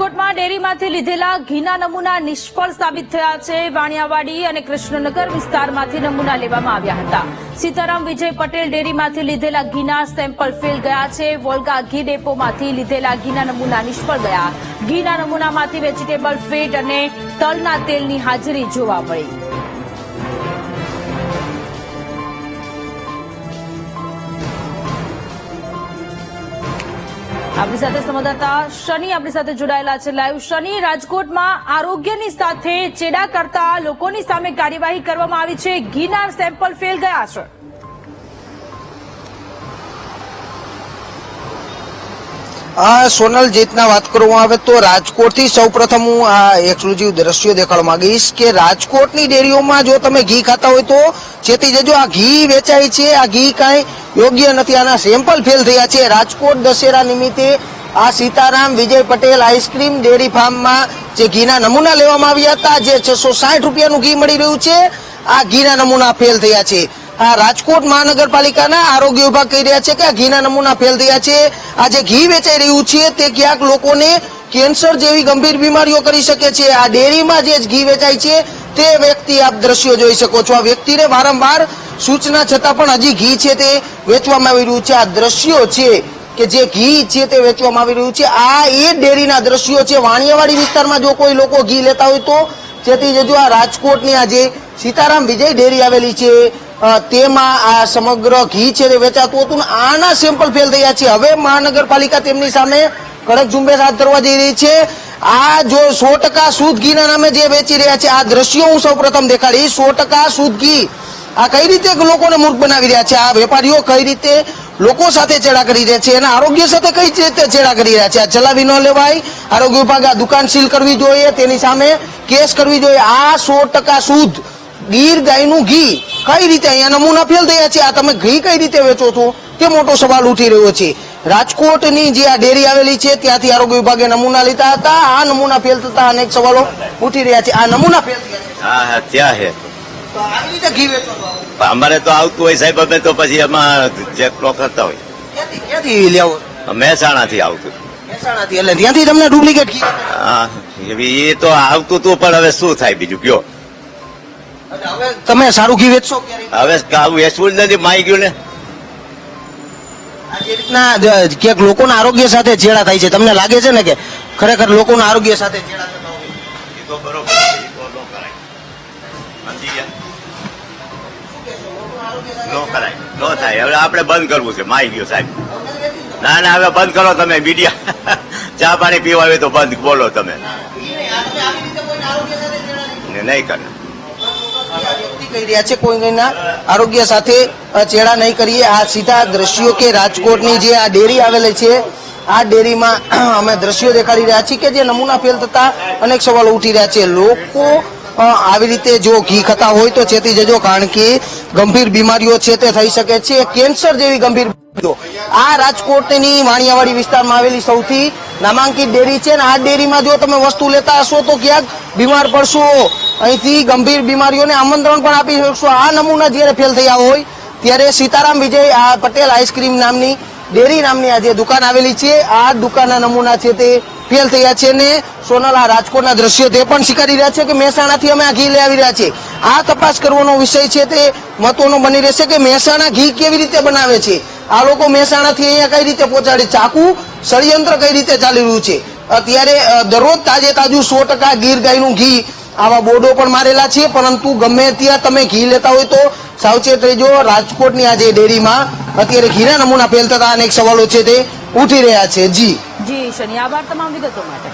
રાજકોટમાં ડેરીમાંથી લીધેલા ઘીના નમૂના નિષ્ફળ સાબિત થયા છે। વાણિયાવાડી અને કૃષ્ણનગર વિસ્તારમાંથી નમૂના લેવામાં આવ્યા હતા। સીતારામ વિજય પટેલ ડેરીમાંથી લીધેલા ઘીના સેમ્પલ ફેલ ગયા છે। વોલ્ગા ઘી ડેપોમાંથી લીધેલા ઘીના નમૂના નિષ્ફળ ગયા। ઘીના નમૂનામાંથી વેજીટેબલ ફેટ અને તલના તેલની હાજરી જોવા મળી। આપણી સાથે સંવાદદાતા શનિ આપણી સાથે જોડાયેલા છે લાઈવ। શનિ, રાજકોટમાં આરોગ્યની સાથે ચેડા કરતા લોકોની સામે કાર્યવાહી કરવામાં આવી છે। ઘીના સેમ્પલ ફેલ ગયા છે। સોનલ, જીતના વાત કરવામાં આવે તો રાજકોટથી સૌપ્રથમ હું આ એક્સક્લુઝિવ દ્રશ્યો દેખાડવા માંગીશ કે રાજકોટની ડેરીઓમાં જો તમે ઘી ખાતા હોય તો ચેતી જજો। આ ઘી વેચાય છે, આ ઘી કાંઈ યોગ્ય નથી, આના સેમ્પલ ફેલ થયા છે। રાજકોટ દશેરા નિમિત્તે આ સીતારામ વિજય પટેલ આઈસ્ક્રીમ ડેરી ફાર્મમાં જે ઘીના નમૂના લેવામાં આવ્યા હતા, જે 660 રૂપિયાનું ઘી મળી રહ્યું છે, આ ઘીના નમૂના ફેલ થયા છે। આ રાજકોટ મહાનગરપાલિકાના આરોગ્ય વિભાગ કહી રહ્યા છે કે આ ઘીના નમૂના ફેલ થયા છે। આ જે ઘી વેચાઈ રહ્યું છે તે ક્યાંક લોકોને કેન્સર જેવી ગંભીર બીમારીઓ કરી શકે છે। આ ડેરીમાં જે ઘી વેચાય છે તે વ્યક્તિ આપ દ્રશ્યો જોઈ શકો છો। આ વ્યક્તિને વારંવાર સૂચના છતાં પણ હજી ઘી છે તે વેચવામાં આવી રહ્યું છે। આ દ્રશ્યો છે કે જે ઘી છે તે વેચવામાં આવી રહ્યું છે, આ એ ડેરીના દ્રશ્યો છે। વાણિયાવાડી વિસ્તારમાં જો કોઈ લોકો ઘી લેતા હોય તો જેથી જજો। આ રાજકોટની આ જે સીતારામ વિજય ડેરી આવેલી છે તેમાં આ સમગ્ર ઘી છે તે વેચાતું હતું, આના સેમ્પલ ફેલ થયા છે। હવે મહાનગરપાલિકા તેમની સામે કડક ઝુંબેશ હાથ ધરવા જઈ રહી છે। આ જો 100% શુદ્ધ ઘીના નામે જે વેચી રહ્યા છે, આ દ્રશ્યો હું સૌપ્રથમ દેખાડીશ। 100% શુદ્ધ ઘી આ કઈ રીતે લોકોને મૂર્ખ બનાવી રહ્યા છે, આ વેપારીઓ કઈ રીતે લોકો સાથે ચેડા કરી રહ્યા છે, એના આરોગ્ય સાથે કઈ રીતે ચેડા કરી રહ્યા છે, આ ચલાવી ન લેવાય। આરોગ્ય વિભાગ આ દુકાન સીલ કરવી જોઈએ, તેની સામે કેસ કરવી જોઈએ। આ 100% શુદ્ધ ગીર ગાયનું ઘી કઈ રીતે અહીંયા નમૂના ફેલ થયા છે, આ તમે ઘી કઈ રીતે વેચો છો તે મોટો સવાલ ઉઠી રહ્યો છે। રાજકોટની જે આ ડેરી આવેલી છે ત્યાંથી આરોગ્ય વિભાગે નમૂના લીધા હતા, આ નમૂના ફેલ થતા અનેક સવાલો ઉઠી રહ્યા છે। આ નમૂના ફેલ થયા છે, હા ત્યાં છે તો આવી રીતે ઘી વેચો છો? અમારે તો આવતું હોય સાહેબ, અમે તો પછી એમાં ચેક નો કરતા હોય। ક્યાંથી લેવો? મહેસાણાથી આવતું। મહેસાણાથી, એટલે ત્યાંથી તમને ડુપ્લિકેટ ઘી? હા, એ તો આવતું હતું, પણ હવે શું થાય બીજું કયો? હવે તમે સારું ઘી વેચશો ક્યારે? હવે વેચવું જ નથી, માઈ ગયું ને। આ જે રીતના ક્યાંક લોકોના આરોગ્ય સાથે ચેડા થાય છે, તમને લાગે છે ને કે ખરેખર લોકોના આરોગ્ય સાથે ચેડા થતા હોય? એ તો બરોબર, એ તો ન કરાય, સમજી ગયા? ન કરાય, ન થાય। હવે આપણે બંધ કરવું છે, માઈ ગયો સાહેબ। ના ના, હવે બંધ કરો તમે મીડિયા। ચા પાણી પીવા આવે તો બંધ બોલો તમે, નહીં કરે। કહી રહ્યા છે કોઈના આરોગ્ય સાથે ચેડા નહીં કરીએ। આ સીધા દ્રશ્યો કે રાજકોટની જે આ ડેરી આવેલી છે, આ ડેરીમાં અમે દ્રશ્યો દેખાડી રહ્યા છીએ કે જે નમૂના ફેલ થતા અનેક સવાલો ઉઠી રહ્યા છે। લોકો આવી રીતે જો ઘી ખાતા હોય તો ચેતી જજો, કારણ કે ગંભીર બીમારીઓ છે તે થઈ શકે છે, કેન્સર જેવી ગંભીર બીમારીઓ। આ રાજકોટની વાણિયાવાડી વિસ્તારમાં આવેલી સૌથી નામાંકિત ડેરી છે ને આ ડેરીમાં જો તમે વસ્તુ લેતા હશો તો ક્યાંક બીમાર પડશો, અહીંથી ગંભીર બીમારીઓને આમંત્રણ પણ આપી શકશો। આ નમૂના જયારે ફેલ થયા હોય ત્યારે સીતારામ વિજય પટેલ આઈસ્ક્રીમ નામની ડેરી નામની આ જે દુકાન આવેલી છે, આ દુકાનના નમૂના છે તે ફેલ થયા છે। ને સોનલ, આ રાજકોટના દ્રશ્યો તે પણ સ્વીકારી રહ્યા છે કે મહેસાણાથી અમે આ ઘી લઈ આવી રહ્યા છીએ। આ તપાસ કરવાનો વિષય છે તે મહત્વનો બની રહેશે કે મહેસાણા ઘી કેવી રીતે બનાવે છે, આ લોકો મહેસાણાથી અહીંયા કઈ રીતે પહોંચાડે, ચાકુ ષડયંત્ર કઈ રીતે ચાલી રહ્યું છે। અત્યારે દરરોજ તાજે તાજું 100% ગીર ગાયનું ઘી આવા બોર્ડો પણ મારેલા છે, પરંતુ ગમે ત્યાં તમે ઘી લેતા હોય તો સાવચેત રહેજો। રાજકોટની આ જે ડેરીમાં અત્યારે ઘીના નમૂના ફેલ થતા અનેક સવાલો છે તે ઉઠી રહ્યા છે। જી શનિ, આભાર તમામ વિગતો માટે।